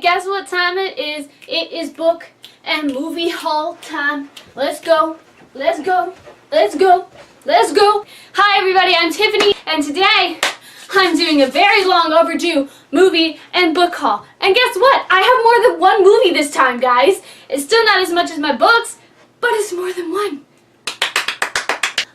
And guess what time it is? It is book and movie haul time. Let's go. Let's go. Let's go. Let's go. Hi everybody, I'm Tiffany, and today I'm doing a very long overdue movie and book haul. And guess what? I have more than one movie this time, guys. It's still not as much as my books, but it's more than one.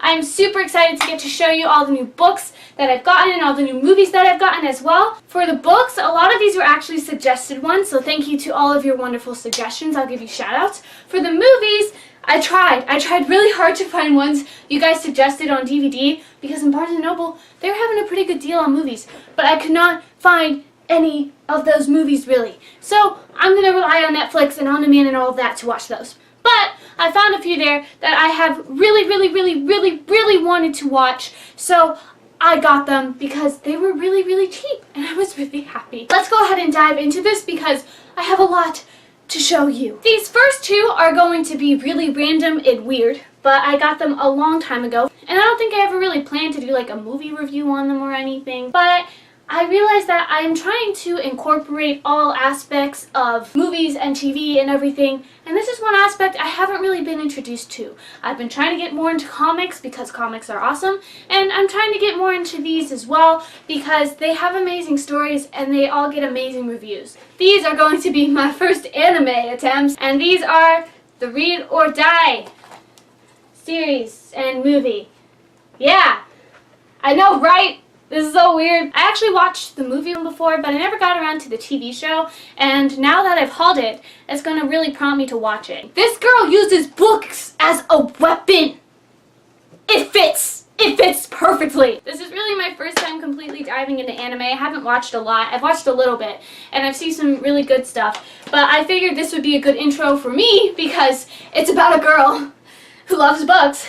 I'm super excited to get to show you all the new books that I've gotten and all the new movies that I've gotten as well. For the books, a lot of these were actually suggested ones, so thank you to all of your wonderful suggestions. I'll give you shout outs. For the movies, I tried really hard to find ones you guys suggested on DVD because in Barnes & Noble, they were having a pretty good deal on movies, but I could not find any of those movies really. So I'm going to rely on Netflix and On Demand and all of that to watch those. But I found a few there that I have really wanted to watch, so I got them because they were really cheap and I was really happy. Let's go ahead and dive into this because I have a lot to show you. These first two are going to be really random and weird, but I got them a long time ago and I don't think I ever really planned to do like a movie review on them or anything, but I realized that I'm trying to incorporate all aspects of movies and TV and everything, and this is one aspect I haven't really been introduced to. I've been trying to get more into comics because comics are awesome, and I'm trying to get more into these as well because they have amazing stories and they all get amazing reviews. These are going to be my first anime attempts, and these are the Read or Die series and movie. Yeah, I know, right? This is so weird. I actually watched the movie before, but I never got around to the TV show, and now that I've hauled it, it's going to really prompt me to watch it. This girl uses books as a weapon. It fits. It fits perfectly. This is really my first time completely diving into anime. I haven't watched a lot. I've watched a little bit, and I've seen some really good stuff, but I figured this would be a good intro for me because it's about a girl who loves books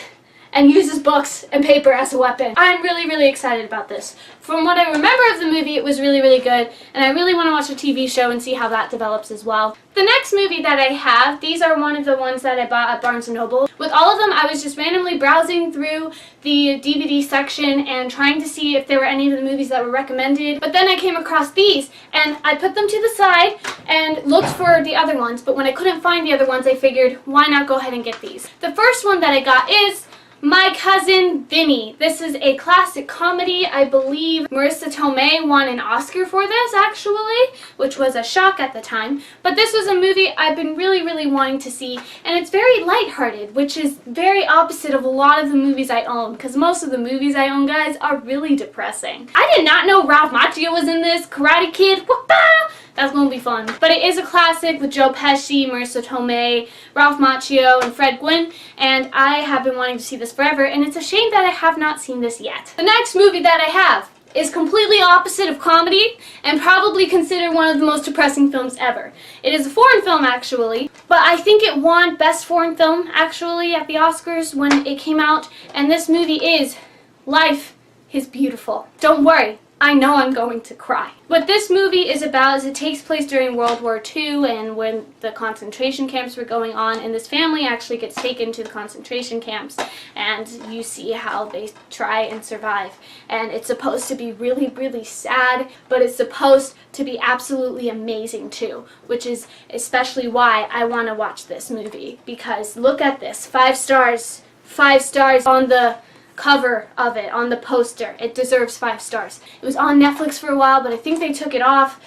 and uses books and paper as a weapon. I'm really excited about this. From what I remember of the movie, it was really good, and I really want to watch a TV show and see how that develops as well. The next movie that I have, these are one of the ones that I bought at Barnes & Noble. With all of them, I was just randomly browsing through the DVD section and trying to see if there were any of the movies that were recommended, but then I came across these, and I put them to the side and looked for the other ones, but when I couldn't find the other ones, I figured, why not go ahead and get these? The first one that I got is My Cousin Vinny. This is a classic comedy. I believe Marissa Tomei won an Oscar for this, actually, which was a shock at the time. But this was a movie I've been really wanting to see, and it's very lighthearted, which is very opposite of a lot of the movies I own, because most of the movies I own, guys, are really depressing. I did not know Ralph Macchio was in this. Karate Kid. Whoop-ah! That's going to be fun. But it is a classic with Joe Pesci, Marissa Tomei, Ralph Macchio, and Fred Gwynne, and I have been wanting to see this forever, and it's a shame that I have not seen this yet. The next movie that I have is completely opposite of comedy and probably considered one of the most depressing films ever. It is a foreign film, actually, but I think it won Best Foreign Film, actually, at the Oscars when it came out, and this movie is Life is Beautiful. Don't worry. I know I'm going to cry. What this movie is about is it takes place during World War II and when the concentration camps were going on, and this family actually gets taken to the concentration camps, and you see how they try and survive. And it's supposed to be really sad, but it's supposed to be absolutely amazing too, which is especially why I want to watch this movie, because look at this, 5 stars. 5 stars on the cover of it, on the poster. It deserves 5 stars. It was on Netflix for a while, but I think they took it off,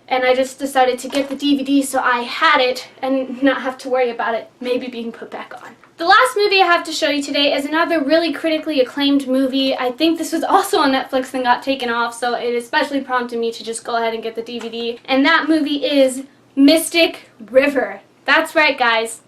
and I just decided to get the DVD so I had it and not have to worry about it maybe being put back on. The last movie I have to show you today is another really critically acclaimed movie. I think this was also on Netflix and got taken off, so it especially prompted me to just go ahead and get the DVD, and that movie is Mystic River. That's right, guys.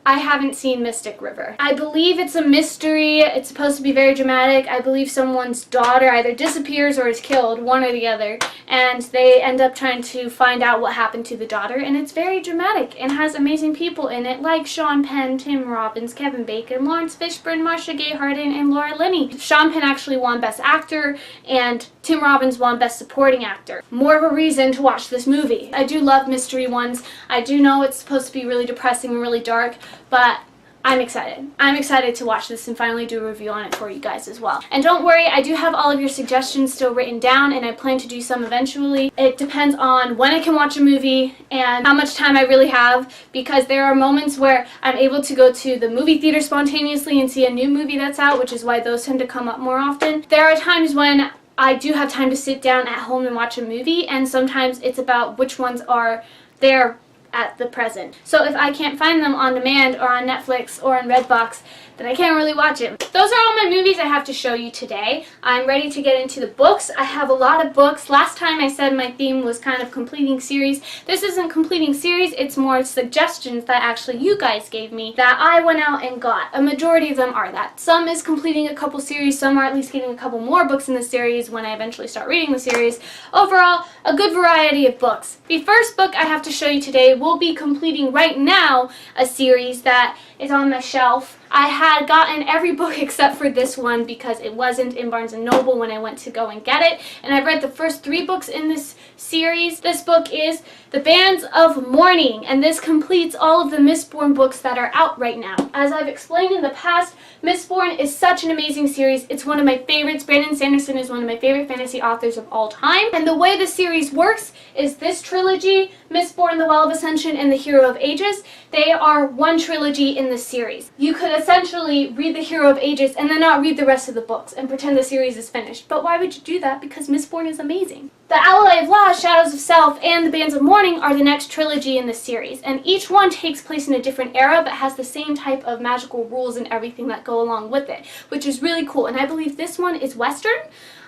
I haven't seen Mystic River. I believe it's a mystery. It's supposed to be very dramatic. I believe someone's daughter either disappears or is killed, one or the other, and they end up trying to find out what happened to the daughter, and it's very dramatic and has amazing people in it like Sean Penn, Tim Robbins, Kevin Bacon, Lawrence Fishburne, Marcia Gay Harden, and Laura Linney. Sean Penn actually won Best Actor, and Tim Robbins won Best Supporting Actor. More of a reason to watch this movie. I do love mystery ones. I do know it's supposed to be really depressing and really dark, but I'm excited. I'm excited to watch this and finally do a review on it for you guys as well. And don't worry, I do have all of your suggestions still written down, and I plan to do some eventually. It depends on when I can watch a movie and how much time I really have, because there are moments where I'm able to go to the movie theater spontaneously and see a new movie that's out, which is why those tend to come up more often. There are times when I do have time to sit down at home and watch a movie, and sometimes it's about which ones are there at the present. So if I can't find them on demand or on Netflix or on Redbox, then I can't really watch it. Those are all my movies I have to show you today. I'm ready to get into the books. I have a lot of books. Last time I said my theme was kind of completing series. This isn't completing series, it's more suggestions that actually you guys gave me that I went out and got. A majority of them are that. Some is completing a couple series, some are at least getting a couple more books in the series when I eventually start reading the series. Overall, a good variety of books. The first book I have to show you today will be completing right now a series that is on my shelf. I had gotten every book except for this one because it wasn't in Barnes & Noble when I went to go and get it, and I've read the first 3 books in this series. This book is The Bands of Mourning, and this completes all of the Mistborn books that are out right now. As I've explained in the past, Mistborn is such an amazing series. It's one of my favorites. Brandon Sanderson is one of my favorite fantasy authors of all time, and the way the series works is this trilogy, Mistborn, The Well of Ascension, and The Hero of Ages, they are one trilogy in the series. You could essentially read The Hero of Ages and then not read the rest of the books and pretend the series is finished. But why would you do that? Because Mistborn is amazing. The Ally of Law, Shadows of Self, and The Bands of Mourning are the next trilogy in the series, and each one takes place in a different era but has the same type of magical rules and everything that go along with it, which is really cool. And I believe this one is Western.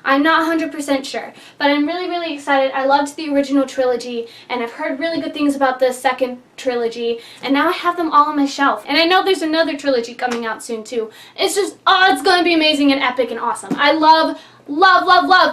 I'm not 100% sure, but I'm really, really excited. I loved the original trilogy, and I've heard really good things about the second trilogy, and now I have them all on my shelf. And I know there's another trilogy coming out soon too. It's just, oh, it's going to be amazing and epic and awesome. I love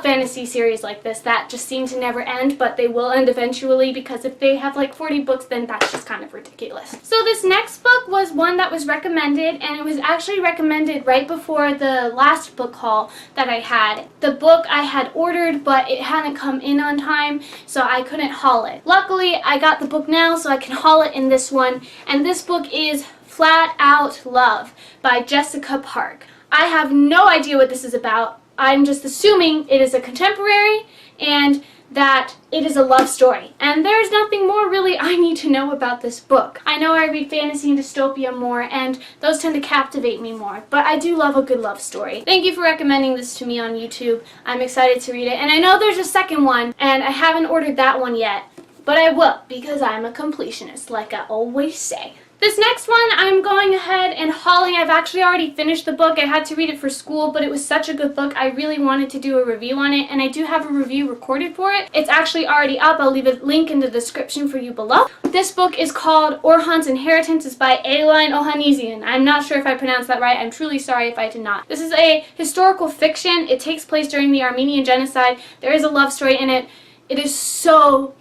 fantasy series like this that just seem to never end, but they will end eventually, because if they have like 40 books, then that's just kind of ridiculous. So this next book was one that was recommended, and it was actually recommended right before the last book haul that I had. The book I had ordered, but it hadn't come in on time, so I couldn't haul it. Luckily, I got the book now, so I can haul it in this one, and this book is Flat Out Love by Jessica Park. I have no idea what this is about. I'm just assuming it is a contemporary and that it is a love story. And there's nothing more really I need to know about this book. I know I read fantasy and dystopia more, and those tend to captivate me more, but I do love a good love story. Thank you for recommending this to me on YouTube. I'm excited to read it, and I know there's a second one, and I haven't ordered that one yet, but I will, because I'm a completionist, like I always say. This next one, I'm going ahead and hauling. I've actually already finished the book. I had to read it for school, but it was such a good book. I really wanted to do a review on it, and I do have a review recorded for it. It's actually already up. I'll leave a link in the description for you below. This book is called Orhan's Inheritance. It's by Aline Ohanesian. I'm not sure if I pronounced that right. I'm truly sorry if I did not. This is a historical fiction. It takes place during the Armenian genocide. There is a love story in it. It is so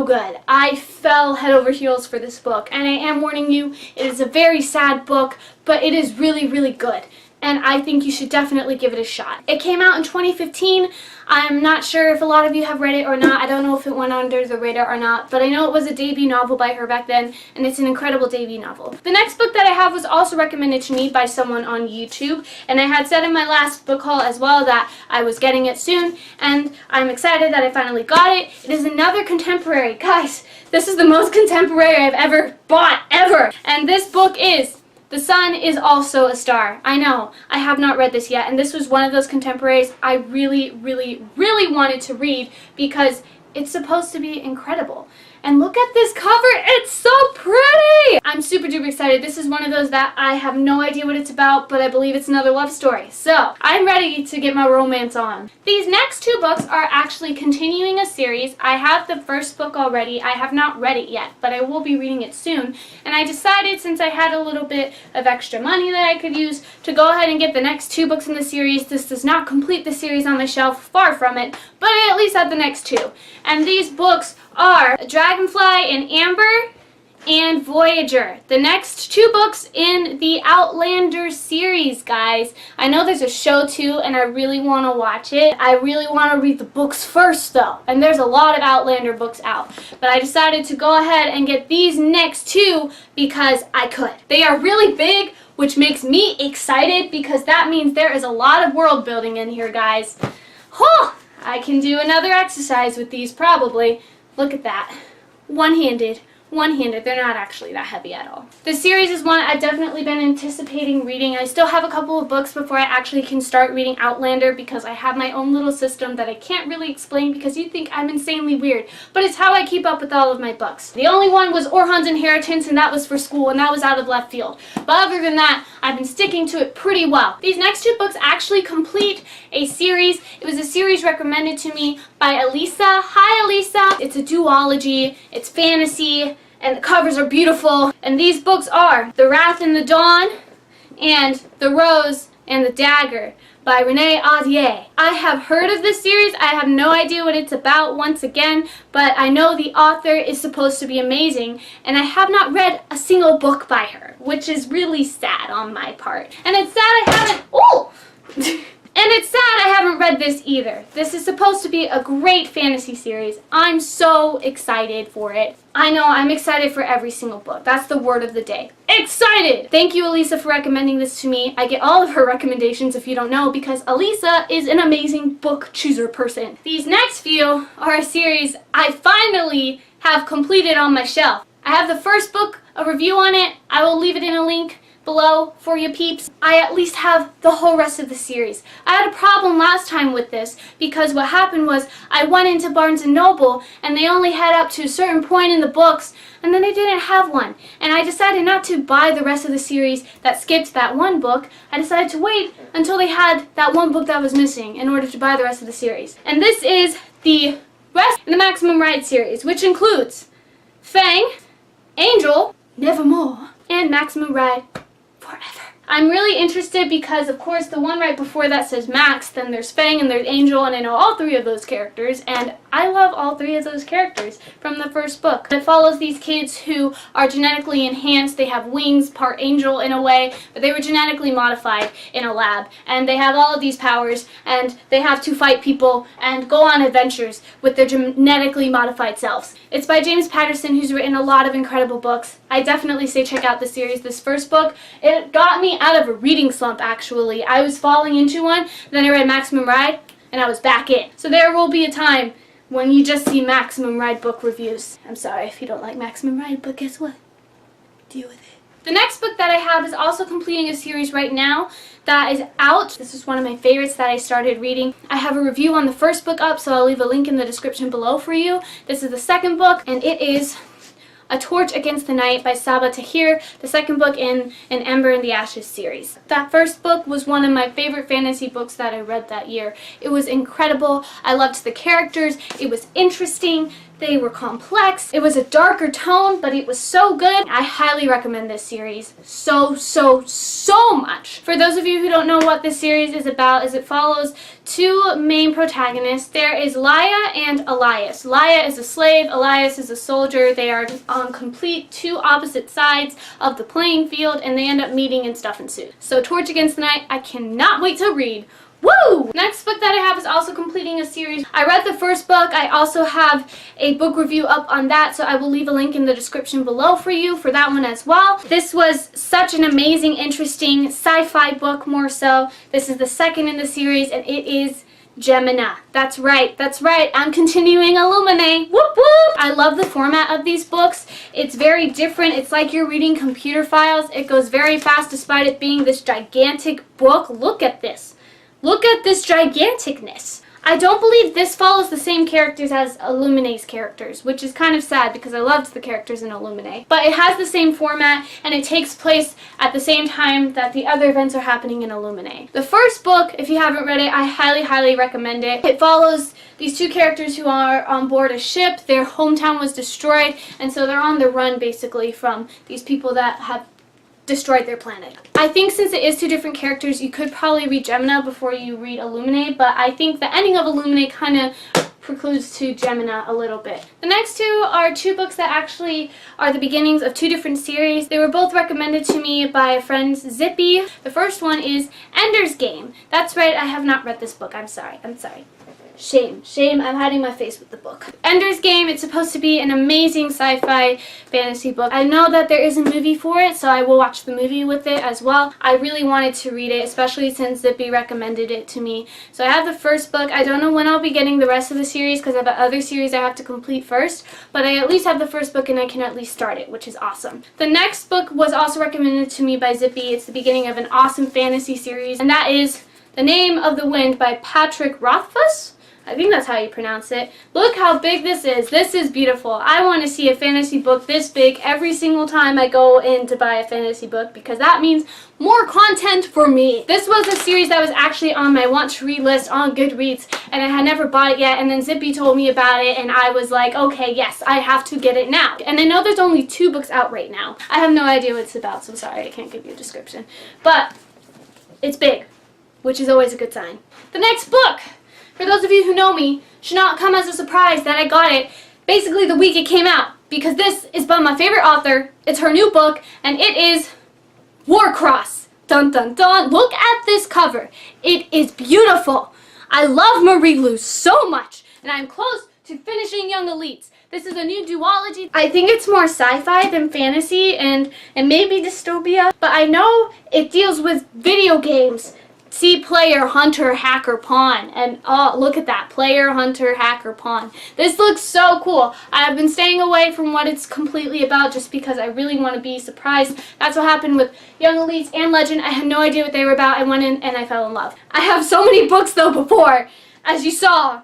good. I fell head over heels for this book, and I am warning you, it is a very sad book, but it is really, really good, and I think you should definitely give it a shot. It came out in 2015. I'm not sure if a lot of you have read it or not. I don't know if it went under the radar or not, but I know it was a debut novel by her back then, and it's an incredible debut novel. The next book that I have was also recommended to me by someone on YouTube, and I had said in my last book haul as well that I was getting it soon, and I'm excited that I finally got it. It is another contemporary. Guys, this is the most contemporary I've ever bought, ever! And this book is The Sun Is Also a Star. I know, I have not read this yet, and this was one of those contemporaries I really, really, really wanted to read because it's supposed to be incredible. And look at this cover, it's so pretty! I'm super duper excited. This is one of those that I have no idea what it's about, but I believe it's another love story. So, I'm ready to get my romance on. These next 2 books are actually continuing a series. I have the first book already. I have not read it yet, but I will be reading it soon. And I decided, since I had a little bit of extra money that I could use, to go ahead and get the next 2 books in the series. This does not complete the series on my shelf, far from it, but I at least have the next 2. And these books are Dragonfly in Amber and Voyager. The next 2 books in the Outlander series, guys. I know there's a show too, and I really want to watch it. I really want to read the books first, though. And there's a lot of Outlander books out. But I decided to go ahead and get these next 2 because I could. They are really big, which makes me excited because that means there is a lot of world building in here, guys. Huh! I can do another exercise with these, probably. Look at that. One-handed. One-handed. They're not actually that heavy at all. This series is one I've definitely been anticipating reading. I still have a couple of books before I actually can start reading Outlander because I have my own little system that I can't really explain because you think I'm insanely weird. But it's how I keep up with all of my books. The only one was Orhan's Inheritance, and that was for school, and that was out of left field. But other than that, I've been sticking to it pretty well. These next 2 books actually complete a series. It was a series recommended to me by Elisa. Hi, Elisa. It's a duology. It's fantasy. And the covers are beautiful. And these books are The Wrath and the Dawn and The Rose and the Dagger by Renee Ahdieh. I have heard of this series. I have no idea what it's about once again, but I know the author is supposed to be amazing, and I have not read a single book by her, which is really sad on my part. And it's sad I haven't... Oh! And it's sad I haven't read this either. This is supposed to be a great fantasy series. I'm so excited for it. I know, I'm excited for every single book. That's the word of the day. Excited! Thank you, Elisa, for recommending this to me. I get all of her recommendations, if you don't know, because Elisa is an amazing book chooser person. These next few are a series I finally have completed on my shelf. I have the first book, a review on it. I will leave it in a link below for you peeps. I at least have the whole rest of the series. I had a problem last time with this because what happened was I went into Barnes & Noble and they only had up to a certain point in the books and then they didn't have one. And I decided not to buy the rest of the series that skipped that one book. I decided to wait until they had that one book that was missing in order to buy the rest of the series. And this is the rest of the Maximum Ride series, which includes Fang, Angel, Nevermore, and Maximum Ride Forever. I'm really interested because, of course, the one right before that says Max, then there's Fang and there's Angel, and I know all 3 of those characters, and I love all 3 of those characters from the first book. It follows these kids who are genetically enhanced. They have wings, part angel in a way, but they were genetically modified in a lab, and they have all of these powers, and they have to fight people and go on adventures with their genetically modified selves. It's by James Patterson, who's written a lot of incredible books. I definitely say check out the series. This first book, it got me out of a reading slump, actually. I was falling into one, then I read Maximum Ride, and I was back in. So there will be a time when you just see Maximum Ride book reviews. I'm sorry if you don't like Maximum Ride, but guess what? Deal with it. The next book that I have is also completing a series right now that is out. This is one of my favorites that I started reading. I have a review on the first book up, so I'll leave a link in the description below for you. This is the second book, and it is A Torch Against the Night by Sabaa Tahir, the second book in an Ember in the Ashes series. That first book was one of my favorite fantasy books that I read that year. It was incredible. I loved the characters. It was interesting. They were complex. It was a darker tone, but it was so good. I highly recommend this series so much. For those of you who don't know what this series is about, is it follows 2 main protagonists. There is Laia and Elias. Laia is a slave, Elias is a soldier. They are on complete 2 opposite sides of the playing field, and they end up meeting and stuff ensues. So Torch Against the Night, I cannot wait to read. Woo! Next book that I have is also completing a series. I read the first book. I also have a book review up on that, so I will leave a link in the description below for you for that one as well. This was such an amazing, interesting sci-fi book, more so. This is the second in the series, and it is Gemina. That's right, I'm continuing Illuminae. Whoop whoop! I love the format of these books. It's very different. It's like you're reading computer files. It goes very fast despite it being this gigantic book. Look at this. Look at this giganticness. I don't believe this follows the same characters as Illuminae's characters, which is kind of sad because I loved the characters in Illuminae. But it has the same format, and it takes place at the same time that the other events are happening in Illuminae. The first book, if you haven't read it, I highly recommend it. It follows these 2 characters who are on board a ship. Their hometown was destroyed, and so they're on the run basically from these people that have destroyed their planet. I think since it is 2 different characters, you could probably read Gemina before you read Illuminae, but I think the ending of Illuminae kind of precludes to Gemina a little bit. The next two are two books that actually are the beginnings of two different series. They were both recommended to me by friends Zippy. The first one is Ender's Game. That's right, I have not read this book. I'm sorry. Shame, I'm hiding my face with the book. Ender's Game, it's supposed to be an amazing sci-fi fantasy book. I know that there is a movie for it, so I will watch the movie with it as well. I really wanted to read it, especially since Zippy recommended it to me. So I have the first book. I don't know when I'll be getting the rest of the series because I have other series I have to complete first, but I at least have the first book and I can at least start it, which is awesome. The next book was also recommended to me by Zippy. It's the beginning of an awesome fantasy series, and that is The Name of the Wind by Patrick Rothfuss. I think that's how you pronounce it. Look how big this is. This is beautiful. I want to see a fantasy book this big every single time I go in to buy a fantasy book because that means more content for me. This was a series that was actually on my want to read list on Goodreads and I had never bought it yet, and then Zippy told me about it and I was like, okay, yes, I have to get it now. And I know there's only 2 books out right now. I have no idea what it's about, so sorry I can't give you a description. But it's big, which is always a good sign. The next book, for those of you who know me, should not come as a surprise that I got it basically the week it came out, because this is by my favorite author. It's her new book, and it is Warcross. Dun dun dun. Look at this cover. It is beautiful. I love Marie Lu so much, and I'm close to finishing Young Elites. This is a new duology. I think it's more sci-fi than fantasy and maybe dystopia, but I know it deals with video games. See player, hunter, hacker, pawn. And oh, look at that. Player, hunter, hacker, pawn. This looks so cool. I've been staying away from what it's completely about just because I really want to be surprised. That's what happened with Young Elites and Legend. I had no idea what they were about. I went in and I fell in love. I have so many books though before, as you saw.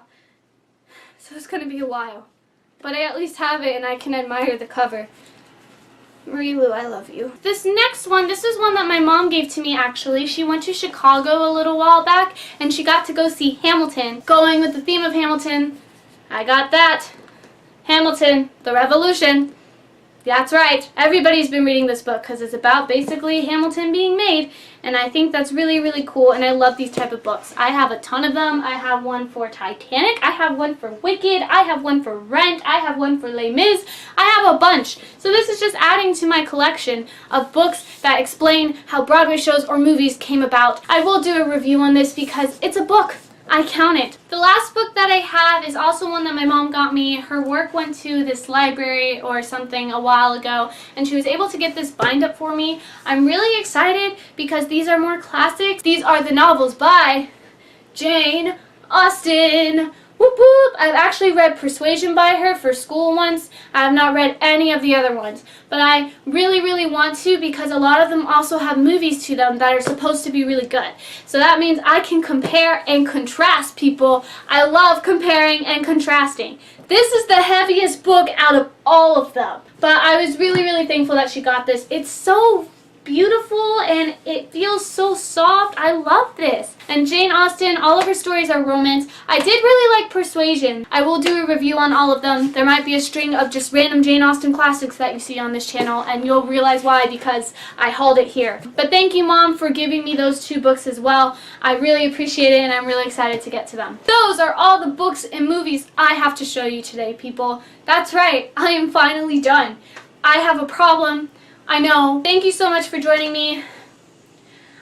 So it's going to be a while. But I at least have it and I can admire the cover. Marie Lu, I love you. This next one, this is one that my mom gave to me actually. She went to Chicago a little while back and she got to go see Hamilton. Going with the theme of Hamilton, I got that. Hamilton, the Revolution. That's right. Everybody's been reading this book because it's about basically Hamilton being made, and I think that's really, really cool, and I love these type of books. I have a ton of them. I have one for Titanic. I have one for Wicked. I have one for Rent. I have one for Les Mis. I have a bunch. So this is just adding to my collection of books that explain how Broadway shows or movies came about. I will do a review on this because it's a book. I count it. The last book that I have is also one that my mom got me. Her work went to this library or something a while ago, and she was able to get this bind up for me. I'm really excited because these are more classics. These are the novels by Jane Austen. Whoop whoop! I've actually read Persuasion by her for school once. I have not read any of the other ones, but I really, really want to because a lot of them also have movies to them that are supposed to be really good. So that means I can compare and contrast, people. I love comparing and contrasting. This is the heaviest book out of all of them, but I was really, really thankful that she got this. It's so beautiful and it feels so soft. I love this. And Jane Austen, all of her stories are romance. I did really like Persuasion. I will do a review on all of them. There might be a string of just random Jane Austen classics that you see on this channel, and you'll realize why because I hauled it here. But thank you, Mom, for giving me those 2 books as well. I really appreciate it and I'm really excited to get to them. Those are all the books and movies I have to show you today, people. That's right, I am finally done. I have a problem. I know. Thank you so much for joining me.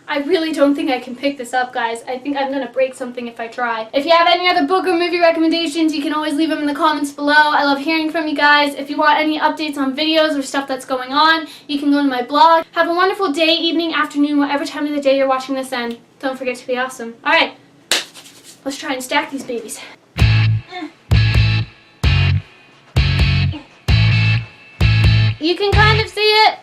I really don't think I can pick this up, guys. I think I'm going to break something if I try. If you have any other book or movie recommendations, you can always leave them in the comments below. I love hearing from you guys. If you want any updates on videos or stuff that's going on, you can go to my blog. Have a wonderful day, evening, afternoon, whatever time of the day you're watching this in. Don't forget to be awesome. Alright, let's try and stack these babies. You can kind of see it.